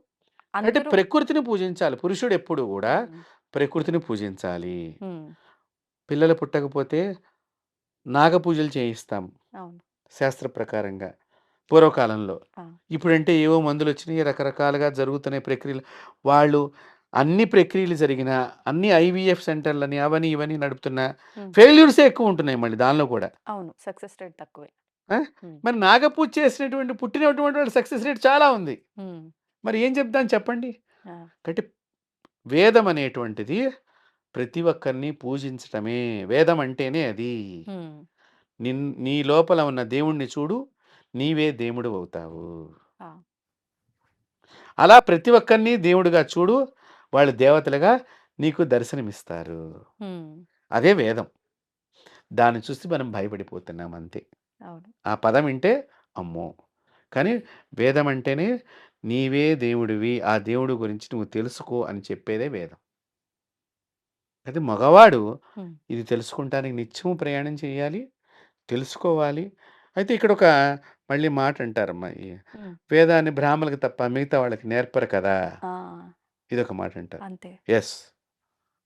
అంటే అందరూ ప్రకృతిని పూజించాలి. పురుషుడెప్పుడు గూడా హ్మ్. ప్రకృతిని పూజించాలి. హ్మ్. పిల్లలు పుట్టకపోతే నాగపూజలు చేయిస్తాం అవును. శాస్త్ర ప్రకారంగా పూర్వకాలంలో. ఆ! ఇప్పుడంటే ఏవో మందులొచ్చినియి, రకరకాలుగా జరుగుతున్నాయి ప్రక్రియలు. వాళ్ళు అన్ని ప్రక్రియలు జరిగినా, అన్ని ఐవీఎఫ్ సెంటర్‌లని అవని, ఇవని నడుపుతున్నా హ్మ్. ఫెయిల్యూర్సే ఎక్కువుంటున్నాయి మళ్ళీ దానిలో కూడా. అవును. సక్సెస్ రేట్ తక్కువే. ఆ! హ్మ్. మరి నాగపూజ చేసినటువంటి పుట్టినటువంటి వాళ్ళ సక్సెస్ రేట్ చాలా ఉంది. హ్మ్. మరి ఏం చెప్దాం చెప్పండి? ఆ! కాబట్టి వేదం అనేటువంటిది ప్రతి ఒక్కరిని పూజించటమే. వేదం అంటేనే అది. హ్మ్. నీ లోపల ఉన్న దేవుడిని చూడు, నీవే దేవుడివవుతావు. ఆ! అలా ప్రతి ఒక్కరిని దేవుడిగా చూడు, వాళ్ళు దేవతలుగా నీకు దర్శనమిస్తారు. హ్మ్. అదే వేదం. దాన్ని చూసి మనం భయపడిపోతున్నాం అంతే. అవును. ఆ పదం వింటే అమ్మో! కానీ వేదం అంటేనే నీవే దేవుడివి. ఆ దేవుడి గురించి నువ్వు తెలుసుకో అని చెప్పేదే వేదం. అయితే మగవాడు హ్మ్. ఇది తెలుసుకుంటానికి నిత్యము ప్రయాణం చేయాలి. తెలుసుకోవాలి. అయితే ఇక్కడొక మళ్ళీ మాట అంటారమ్మా. హ్మ్. వేదాన్ని బ్రాహ్మణులకు తప్ప మిగతా వాళ్ళకి నేర్పరు కదా! ఆ! ఇదొక మాట అంటారు. అంతే. యెస్.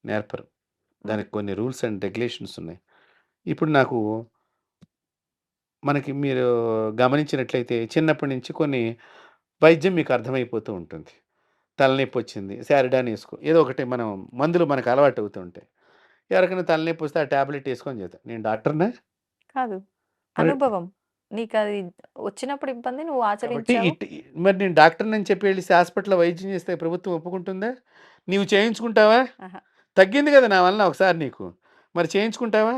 నేర్పరు. హ్మ్. దానికి కొన్ని రూల్స్ అండ్ రెగ్యులేషన్స్ ఉన్నాయి. ఇప్పుడు నాకు మనకి మీరు గమనించినట్లయితే చిన్నప్పటి నుంచి కొన్ని వైద్యం మీకు అర్థమైపోతూ ఉంటుంది. తలనొప్పొచ్చింది. సారిడాన్ ఏసుకో. ఏదో ఒకటి మనం మందులు మనకు అలవాటవుతూ ఉంటాయి. ఎవరికైనా తలనొప్పొస్తే ఆ టాబ్లెట్ ఏసుకొని చేద్దాం. నేను డాక్టర్‌నా? కాదు. మరి అనుభవం. నీకది వచ్చినప్పుడు ఇబ్బంది నువ్వు కాబట్టి ఆచరించావు. మరి నేను డాక్టర్‌నని చెప్పి ఎళ్ళేసి హాస్పిటల్‌లో వైద్యం చేస్తే ప్రభుత్వం ఒప్పుకుంటుందా? నీవు చేయించుకుంటావా? ఆహా! తగ్గింది కదా నా వలన ఒకసారి నీకు. మరి చేయించుకుంటావా?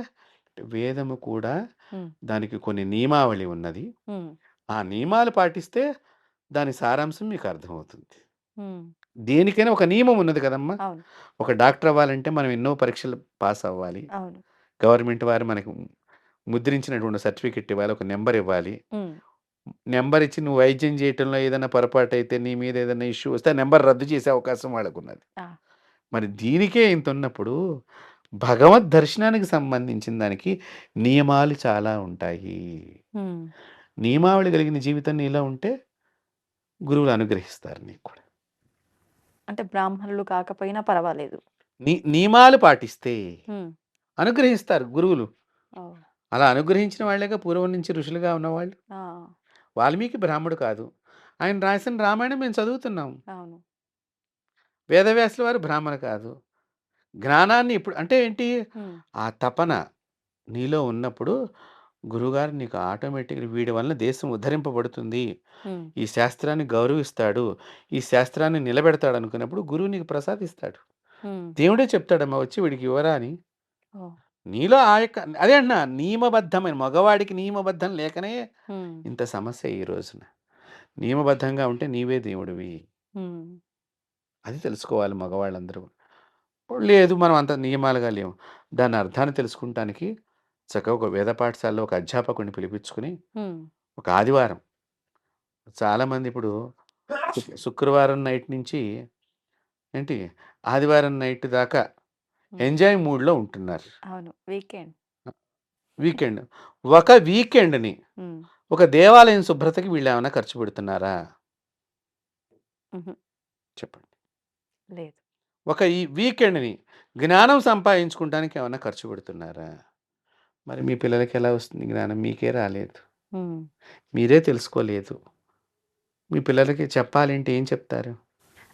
వేదము కూడా హ్మ్. దానికి కొన్ని నియమావళి ఉన్నది. హ్మ్. ఆ నియమాలు పాటిస్తే దాని సారాంశం మీకు అర్థమవుతుంది. హ్మ్. దేనికైనా ఒక నియమం ఉన్నది కదమ్మా! అవును. ఒక డాక్టర్ అవ్వాలంటే మనం ఎన్నో పరీక్షలు పాస్ అవ్వాలి. అవును. గవర్నమెంట్ వారు మనకు ముద్రించినటువంటి సర్టిఫికేట్ ఇవ్వాలి. ఒక నంబర్ ఇవ్వాలి. హ్మ్. నంబర్ ఇచ్చి నువ్వు వైద్యం చేయటంలో ఏదైనా పొరపాటైతే నీ మీద ఏదైనా ఇష్యూ వస్తే ఆ నంబర్ రద్దు చేసే అవకాశం వాళ్ళకున్నది. ఆ! మరి దీనికే ఇంతున్నప్పుడు భగవద్ దర్శనానికి సంబంధించిన దానికి నియమాలు చాలా ఉంటాయి. హ్మ్. నియమావళి కలిగిన జీవితం నీలో ఉంటే గురువులు అనుగ్రహిస్తారు నీకు కూడా. అంటే బ్రాహ్మణులు కాకపోయినా పర్వాలేదు. నియమాలు పాటిస్తే హ్మ్. అనుగ్రహిస్తారు గురువులు. ఓహ్! అలా అనుగ్రహించిన వాళ్ళేగా పూర్వం నుంచి ఋషులుగా ఉన్నవాళ్ళు. ఆ! వాల్మీకి బ్రాహ్మడు కాదు. ఆయన రాసిన రామాయణం మేము చదువుతున్నాం. అవును. వేదవ్యాసుల వారు బ్రాహ్మణ కాదు. జ్ఞానాన్ని ఇప్పుడు అంటే ఏంటి? హ్మ్. ఆ తపన నీలో ఉన్నప్పుడు గురువుగారు నీకు ఆటోమేటిక్‌గా వీడి వలన దేశం ఉద్ధరింపబడుతుంది. హ్మ్. ఈ శాస్త్రాన్ని గౌరవిస్తాడు. ఈ శాస్త్రాన్ని నిలబెడతాడనుకున్నప్పుడు గురువు నీకు ప్రసాదిస్తాడు. హ్మ్. దేవుడే చెప్తాడమ్మా వచ్చి వీడికి ఇవ్వరా అని. ఓహ్! నీలో ఆ యొక్క అదే అంటున్నా నియమబద్ధమైన మగవాడికి నియమబద్ధం లేకనే హ్మ్. ఇంత సమస్య ఈ రోజున. నియమబద్ధంగా ఉంటే నీవే దేవుడివి. హ్మ్. అది తెలుసుకోవాలి మగవాళ్ళందరూ. లేదు మనం అంత నియమాలుగా లేము. దాని అర్థాన్ని తెలుసుకుంటానికి చక్కగా ఒక వేద పాఠశాలలో ఒక అధ్యాపకుడిని పిలిపించుకొని హ్మ్. ఒక ఆదివారం చాలామంది ఇప్పుడు శుక్రవారం నైట్ నుంచి ఏంటి ఆదివారం నైట్ దాకా హ్మ్. ఎంజాయ్ మూడ్‌లో ఉంటున్నారు. అవును. వీకెండ్. వీకెండ్. ఒక వీకెండ్‌ని హ్మ్. ఒక దేవాలయం శుభ్రతకి వీళ్ళేమన్నా ఖర్చు పెడుతున్నారా? హుహు. చెప్పండి. లేదు. ఒక ఈ వీకెండ్‌ని జ్ఞానం సంపాదించుకుంటానికి ఏమన్నా ఖర్చు పెడుతున్నారా? మరి మీ పిల్లలకి ఎలా వస్తుంది జ్ఞానం? మీకే రాలేదు. హ్మ్. మీరే తెలుసుకోలేదు. మీ పిల్లలకి చెప్పాలంటే ఏం చెప్తారు?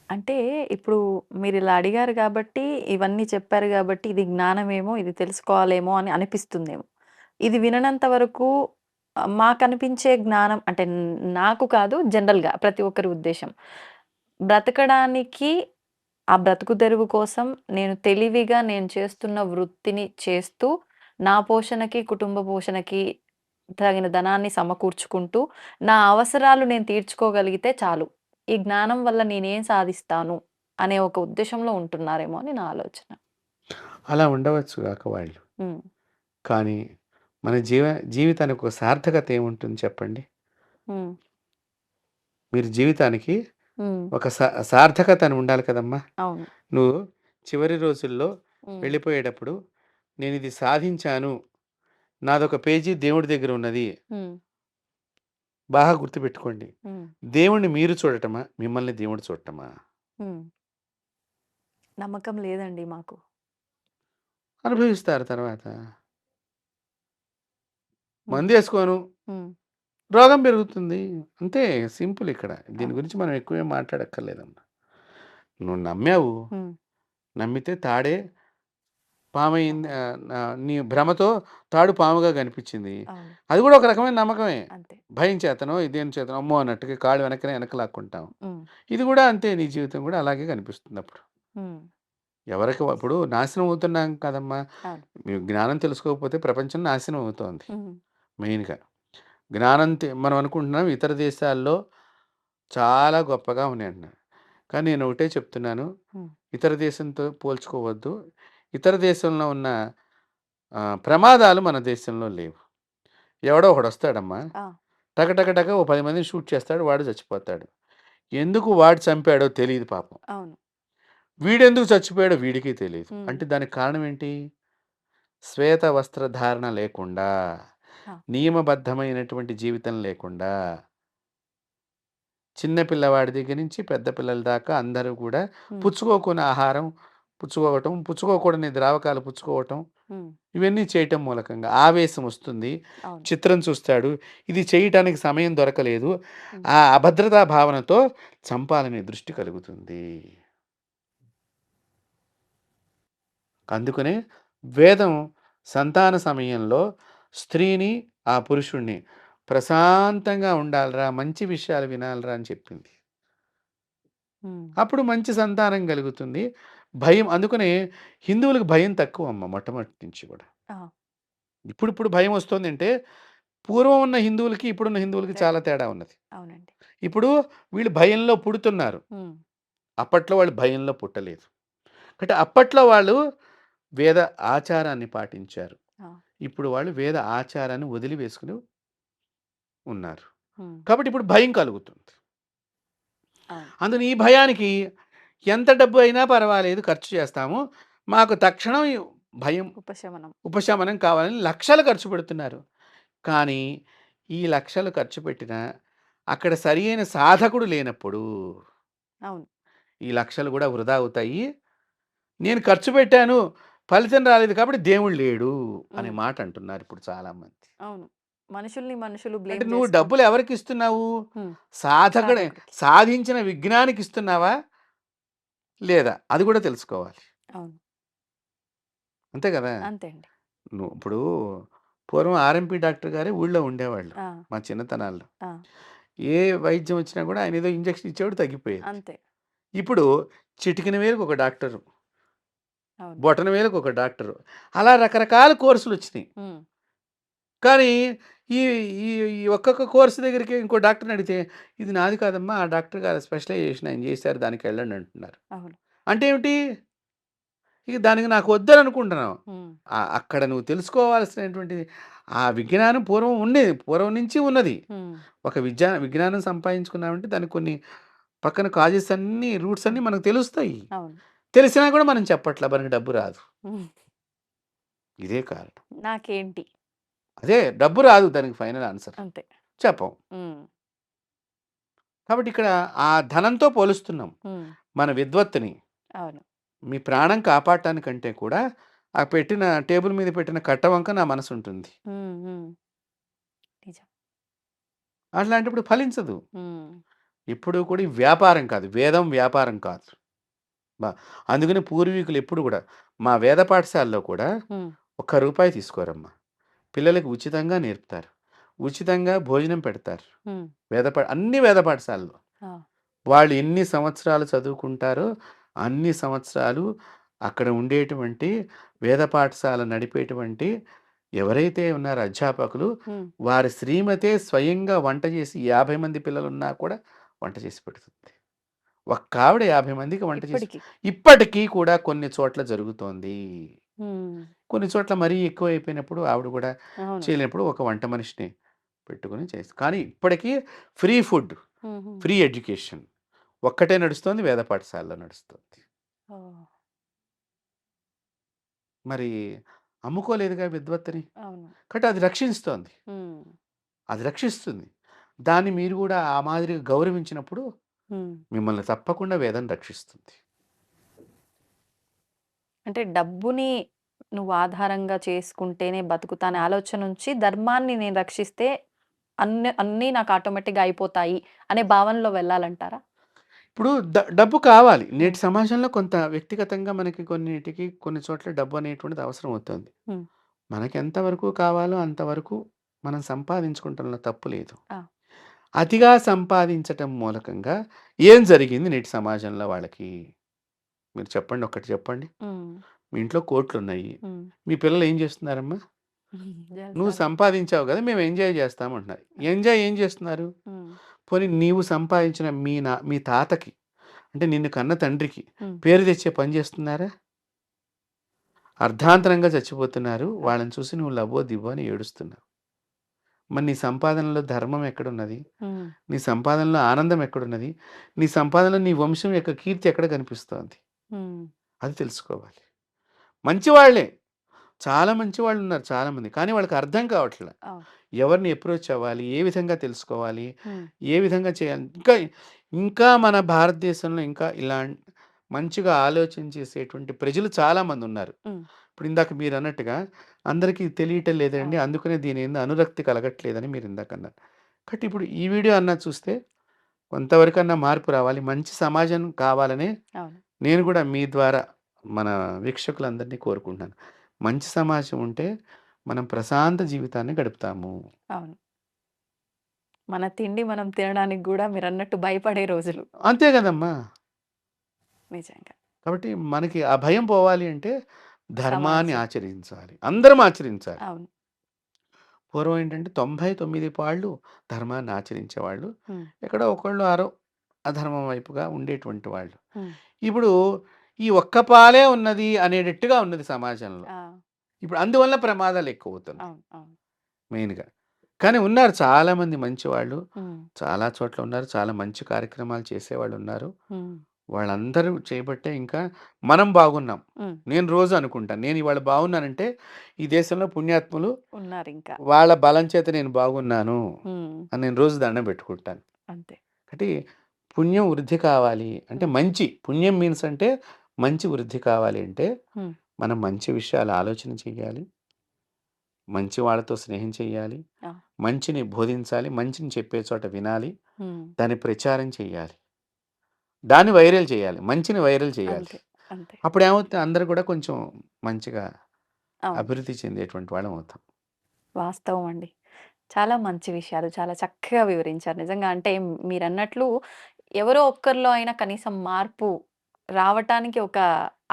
అంటే ఇప్పుడు మీరిలా అడిగారు గాబట్టి, ఇవన్నీ చెప్పారు గాబట్టి, ఇది జ్ఞానమేమో, ఇది తెలుసుకోవాలేమో అని అనిపిస్తుందేమో. ఇది విననంత వరకు మాకనిపించే జ్ఞానం అంటే నాకు కాదు జనరల్‌గా ప్రతి ఒక్కరి ఉద్దేశ్యం. బ్రతకడానికి ఆ బ్రతుకు తెరువు కోసం నేను చేస్తున్న వృత్తిని చేస్తూ, నా పోషణకి, కుటుంబ పోషణకి తగిన ధనాన్ని సమకూర్చుకుంటూ, నా అవసరాలు నేను తీర్చుకోగలిగితే చాలు. ఈ జ్ఞానం వల్ల నేనేం సాధిస్తాను అనే ఒక ఉద్దేశంలో ఉంటున్నారేమో అని నా ఆలోచన. అలా ఉండవచ్చు గాక వాళ్ళు. హ్మ్. కానీ మన జీవితానికి ఒక సార్థకత ఏముంటుంది చెప్పండి? హ్మ్. మీరు జీవితానికి హ్మ్. ఒక సార్థకత అని ఉండాలి కదమ్మా! అవును. నువ్వు చివరి రోజుల్లో హ్మ్. వెళ్ళిపోయేటప్పుడు నేనిది సాధించాను. నాదొక పేజీ దేవుడి దగ్గర ఉన్నది. హ్మ్. బాగా గుర్తుపెట్టుకోండి. హ్మ్. దేవుడిని మీరు చూడటమా? మిమ్మల్ని దేవుడు చూడటమా? హ్మ్. నమ్మకం లేదండి మాకు. అనుభవిస్తారు తర్వాత. హ్మ్. మందేసుకోను, హ్మ్. రోగం పెరుగుతుంది. అంతే సింపుల్ ఇక్కడ. దీని అవును. గురించి మనం ఎక్కువేం మాట్లాడక్కర్లేదమ్మా. నువ్వు నమ్మావు. హ్మ్. నమ్మితే తాడే పామయింది నీ భ్రమతో తాడు పాముగా కనిపించింది. అవును. అది కూడా ఒక రకమైన నమ్మకమే. అంతే. భయం చేతనో, దేని చేతనో అమ్మో అన్నట్టుగా కాళ్ళు వెనక్కి లాక్కుంటాం. హ్మ్. ఇది కూడా అంతే నీ జీవితం కూడా అలాగే కనిపిస్తుందప్పుడు. హ్మ్. ఎవరికి ఇప్పుడు నాశనం అవుతున్నాం కదమ్మా! అవును. జ్ఞానం తెలుసుకోకపోతే ప్రపంచం నాశనం అవుతోంది హ్మ్. మెయిన్‌గా. మనం అనుకుంటున్నాం ఇతర దేశాల్లో చాలా గొప్పగా ఉన్నాయంటున్నారు. కానీ నేను ఒకటే చెప్తున్నాను. హ్మ్. ఇతర దేశంతో పోల్చుకోవద్దు. ఇతర దేశంలో ఉన్న ప్రమాదాలు మన దేశంలో లేవు. ఎవడో ఒకడొస్తాడమ్మా. ఆ! టక టక టక ఓ 10 మందిని షూట్ చేస్తాడు. వాడు చచ్చిపోతాడు. ఎందుకు వాడు చంపాడో తెలీదు పాపం. అవును. వీడెందుకు చచ్చిపోయాడో వీడికి తెలీదు. హ్మ్. అంటే దానికి కారణం ఏంటి? శ్వేత వస్త్రధారణ లేకుండా, ఆ! నియమబద్ధమైనటువంటి జీవితం లేకుండా చిన్న పిల్లవాడి దగ్గర నుంచి పెద్ద పిల్లల దాకా అందరూ కూడా హ్మ్. పుచ్చుకోకున్న ఆహారం పుచ్చుకోవటం, పుచ్చుకోకూడని ద్రావకాలు పుచ్చుకోవటం, హ్మ్. ఇవన్నీ చేయటం మూలకంగా ఆవేశం వస్తుంది. అవును. చిత్రం చూస్తాడు. ఇది చేయటానికి సమయం దొరకలేదు. హ్మ్. ఆ అభద్రతా భావనతో చంపాలనే దృష్టి కలుగుతుంది. అందుకనే వేదం సంతాన సమయంలో స్త్రీని, ఆ పురుషుణ్ణి ప్రశాంతంగా ఉండాలిరా, మంచి విషయాలు వినాలిరా అని చెప్పింది. హ్మ్. అప్పుడు మంచి సంతానం కలుగుతుంది. భయం అందుకనే హిందువులకు భయం తక్కువమ్మ మొట్టమొదటి నుంచి కూడా. ఆ! ఇప్పుడిప్పుడు భయం వస్తోందంటే, పూర్వం ఉన్న హిందువులకి, ఇప్పుడున్న హిందువులకి చాలా తేడా ఉన్నది. అవునండి. ఇప్పుడు వీళ్ళు భయంలో పుడుతున్నారు. హ్మ్. అప్పట్లో వాళ్ళు భయంలో పుట్టలేదు. అంటే అప్పట్లో వాళ్ళు వేద ఆచారాన్ని పాటించారు. ఆ! ఇప్పుడు వాళ్ళు వేద ఆచారాన్ని వదిలివేసుకొని ఉన్నారు. హ్మ్. కాబట్టి ఇప్పుడు భయం కలుగుతుంది. అవును. అందుకని ఈ భయానికి ఎంత డబ్బు అయినా పర్వాలేదు ఖర్చు చేస్తాము. మాకు తక్షణం ఈ భయం ఉపశమనం. ఉపశమనం కావాలని లక్షలు ఖర్చు పెడుతున్నారు. కానీ ఈ లక్షలు ఖర్చు పెట్టినా అక్కడ సరియైన సాధకుడు లేనప్పుడు అవును. ఈ లక్షలు కూడా వృధా అవుతాయి. నేను ఖర్చు పెట్టాను, ఫలితం రాలేదు కాబట్టి దేవుడు లేడు అనే హ్మ్. మాట అంటున్నారు ఇప్పుడు చాలామంది. అవును. మనుషుల్ని మనుషులు అంటే బ్లేమ్ నువ్వు చేసుకుంటూ డబ్బులు ఎవరికిస్తున్నావు? హ్మ్. సాధకుడే సాధకుడికి. సాధించిన విజ్ఞానికి ఇస్తున్నావా? లేదా? అది కూడా తెలుసుకోవాలి. అవును. అంతే కదా! అంతే అండి. నువ్వు ఇప్పుడు పూర్వం ఆర్ఎంపీ డాక్టర్ గారే ఊళ్ళో ఉండేవాళ్ళు. ఆ! మా చిన్నతనాల్లో. ఆ! ఏ వైద్యం వచ్చినా కూడా ఆయన ఏదో ఇంజెక్షన్ ఇచ్చేవాడు తగ్గిపోయేది. అంతే. ఇప్పుడు చిటికెన వేలుకి ఒక డాక్టరు, అవును. బొటన వేలుకి ఒక డాక్టరు. అలా రకరకాల కోర్సులొచ్చినాయి. హ్మ్. కానీ ఈ ఈ ఈ ఒక్కొక్క కోర్స్ దగ్గరికి ఇంకో డాక్టర్‌ని అడిగితే, "ఇది నాది కాదమ్మా, ఆ డాక్టర్ గారి స్పెషలైజేషన్ ఆయన చేశారు. దానికెళ్ళండి" అంటున్నారు. అవును. అంటే ఏమిటి? ఇక దానికి నాకు వద్దని అనుకుంటున్నావు. హ్మ్. అక్కడ నువ్వు తెలుసుకోవాల్సినటువంటి ఆ విజ్ఞానం పూర్వం ఉండేది. పూర్వం నుంచి ఉన్నది. హ్మ్. ఒక విజ్ఞానం సంపాదించుకున్నామంటే దానికి కొన్ని పక్కన కాజెస్ అన్నీ, రూట్స్ హ్మ్. అన్నీ మనకు తెలుస్తాయి. అవును. తెలిసినా కూడా మనం చెప్పట్ల. మనకి డబ్బు రాదు. హ్మ్. ఇదే కారణం. నాకేంటి? అదే డబ్బు రాదు దానికి ఫైనల్ ఆన్సర్. అంతే. చెప్పం. హ్మ్. కాబట్టి ఇక్కడ ఆ ధనంతో పోలుస్తున్నాం. హ్మ్. మన విద్వత్తుని. అవును. మీ ప్రాణం కాపాడటానికంటే కూడా ఆ పెట్టిన టేబుల్ మీద పెట్టిన కట్టవంక నా మనసుంటుంది. హ్మ్. హ్మ్. నిజం. అట్లాంటప్పుడు ఫలించదు. హ్మ్. ఎప్పుడూ కూడా ఈ వ్యాపారం కాదు. వేదం వ్యాపారం కాదు. బా అందుకని పూర్వీకులు ఎప్పుడు కూడా మా వేద పాఠశాలలో కూడా హ్మ్. ఒక్క రూపాయి తీసుకోరమ్మా. పిల్లలకి ఉచితంగా నేర్పుతారు. ఉచితంగా భోజనం పెడతారు. హ్మ్. అన్ని వేద పాఠశాలలు. ఆ! వాళ్ళు ఎన్ని సంవత్సరాలు చదువుకుంటారో అన్ని సంవత్సరాలు అక్కడ ఉండేటువంటి వేద పాఠశాల నడిపేటువంటి ఎవరైతే ఉన్నారో అధ్యాపకులు, హ్మ్. వారి శ్రీమతే స్వయంగా వంట చేసి 50 మంది పిల్లలున్నా కూడా వంట చేసి పెడుతుంది. ఒక్క ఆవిడ 50 మందికి వంట చేసి ఇప్పటికి. ఇప్పటికీ కూడా కొన్ని చోట్ల జరుగుతోంది. హ్మ్. కొన్ని చోట్ల మరీ ఎక్కువైపోయినప్పుడు ఆవిడ కూడా అవును. చేయలేనప్పుడు ఒక వంట మనిషిని పెట్టుకొని చేసి కానీ ఇప్పటికీ ఫ్రీ ఫుడ్, హుహు. ఫ్రీ ఎడ్యుకేషన్ ఒక్కటే నడుస్తోంది. వేద పాఠశాలలో నడుస్తుంది. ఓహ్! మరి అమ్ముకోలేదుగా విద్వత్తుని. అవును. కాబట్టి అది రక్షిస్తోంది. హ్మ్. అది రక్షిస్తుంది. దాన్ని మీరు గూడా ఆ మాదిరిగా గౌరవించినప్పుడు హ్మ్. మిమ్మల్ని తప్పకుండా వేదం రక్షిస్తుంది. అంటే డబ్బుని నువ్వు ఆధారంగా చేసుకుంటేనే బతుకుతా అనే ఆలోచన నుంచి ధర్మాన్ని నేను రక్షిస్తే అన్నీ నాకు ఆటోమేటిక్‌గా అయిపోతాయి అనే భావనలో వెళ్ళాలంటారా? ఇప్పుడు డబ్బు కావాలి. హ్మ్. నేటి సమాజంలో కొంత వ్యక్తిగతంగా మనకి కొన్నిటికి కొన్ని చోట్ల డబ్బు అనేటువంటిది అవసరం అవుతుంది. హ్మ్. మనకెంత వరకు కావాలో అంతవరకు మనం సంపాదించుకుంటంలో తప్పు లేదు. ఆ! అతిగా సంపాదించటం మూలకంగా ఏం జరిగింది నేటి సమాజంలో వాళ్ళకి? మీరు చెప్పండి. ఒక్కటి చెప్పండి. హ్మ్. మీ ఇంట్లో కోట్లున్నాయి. హ్మ్. మీ పిల్లలు ఏం చేస్తున్నారమ్మా? నువ్వు జల్సాలు. సంపాదించావు గదా! మేము ఎంజాయ్ చేస్తాం అంటున్నారు. ఎంజాయ్ ఏం చేస్తున్నారు? హ్మ్. పోనీ నీవు సంపాదించిన మీ తాతకి అంటే నిన్ను కన్న తండ్రికి హ్మ్. పేరు తెచ్చే పని చేస్తున్నారా? అర్ధాంతరంగా చచ్చిపోతున్నారు. ఆ! వాళ్ళని చూసి నువ్వు లబో దిబో అని ఏడుస్తున్నావు. మరి నీ సంపాదనలో ధర్మం ఎక్కడున్నది? హ్మ్. నీ సంపాదనలో ఆనందం ఎక్కడున్నది? నీ సంపాదనలో నీ వంశం యొక్క కీర్తి ఎక్కడ కనిపిస్తోంది? హ్మ్. అది తెలుసుకోవాలి. మంచివాళ్ళే. చాలా మంచి వాళ్ళున్నారు చాలామంది. కానీ వాళ్ళకి అర్థం కావట్లే. అవును. ఎవరిని అప్రోచ్ అవ్వాలి? ఏ విధంగా తెలుసుకోవాలి? హ్మ్. ఏ విధంగా చేయాలి? ఇంకా మన భారతదేశంలో ఇంకా మంచిగా ఆలోచన చేసేటువంటి ప్రజలు చాలామందున్నారు. హ్మ్. ఇప్పుడు ఇందాక మీరన్నట్టుగా అందరికీ తెలియటం లేదండి. అవును. అందుకనే దీని మీద అనురక్తి కలగట్లేదని మీరు ఇందాకన్నారు. కాబట్టి ఇప్పుడు ఈ వీడియో అన్నా చూస్తే కొంతవరకన్నా మార్పు రావాలి. మంచి సమాజం కావాలని అవును. నేను కూడా మీ ద్వారా మన వీక్షకులందరినీ కోరుకుంటున్నాను. మంచి సమాజం ఉంటే మనం ప్రశాంత జీవితాన్ని గడుపుతాము. అవును. మన తిండి మనం తినడానికి గూడా మీరన్నట్టు భయపడే రోజులు. అంతే గదమ్మా! నిజంగా. కాబట్టి మనకి ఆ భయం పోవాలి అంటే ధర్మాన్ని సమాజం. ఆచరించాలి. అందరం ఆచరించాలి. అవును. పూర్వం ఏంటంటే 99 పాళ్ళు ధర్మాన్ని ఆచరించేవాళ్ళు. హ్మ్. ఎక్కడో ఒకళ్ళు ఆరో అధర్మం వైపుగా ఉండేటువంటి వాళ్ళు. హ్మ్. ఇప్పుడు ఈ ఒక్క పాలే ఉన్నది అనేటట్టుగా ఉన్నది సమాజంలో. ఆ! ఇప్పుడు అందువల్ల ప్రమాదాలు ఎక్కువవుతున్నాయి అవును. అవును. మెయిన్‌గా. కానీ ఉన్నారు చాలామంది మంచివాళ్ళు. హ్మ్. చాలా చోట్ల ఉన్నారు. చాలా మంచి కార్యక్రమాలు చేసేవాళ్ళున్నారు. హ్మ్. వాళ్ళందరూ చేయబట్టే ఇంకా మనం బాగున్నాం. హ్మ్. నేను రోజు అనుకుంటాను. నేను ఇవాళ బాగున్నానంటే ఈ దేశంలో పుణ్యాత్ములు ఉన్నారింకా. వాళ్ళ బలం చేత నేను బాగున్నాను హ్మ్. అని నేను రోజు దండం పెట్టుకుంటాను. అంతే. కాబట్టి పుణ్యం వృద్ధి కావాలి అంటే హ్మ్. మంచి పుణ్యం మీన్స్ అంటే మంచి వృద్ధి కావాలి అంటే హ్మ్. మనం మంచి విషయాలు ఆలోచన చేయాలి. మంచి వాళ్ళతో స్నేహం చేయాలి. ఆ! మంచిని బోధించాలి. మంచిని చెప్పే చోట వినాలి. హ్మ్. దాన్ని ప్రచారం చేయాలి. దాన్ని వైరల్ చేయాలి. మంచిని వైరల్ చేయాలి. అంతే. అంతే. అప్పుడేమవుతుంది అందరూ కూడా కొంచెం మంచిగా అవును. అభివృద్ధి చెందేటువంటి వాళ్ళం అవుతాం. వాస్తవం అండి. చాలా మంచి విషయాలు. చాలా చక్కగా వివరించారు. నిజంగా అంటే మీరన్నట్లు ఎవరో ఒక్కరిలో అయినా కనీసం మార్పు రావటానికి ఒక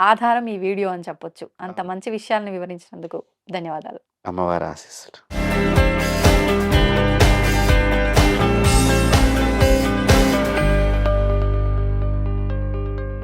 ఆధారం ఈ వీడియో అని చెప్పొచ్చు. అంత అవును. మంచి విషయాలను వివరించినందుకు ధన్యవాదాలు. అమ్మవారి ఆశీస్సులు.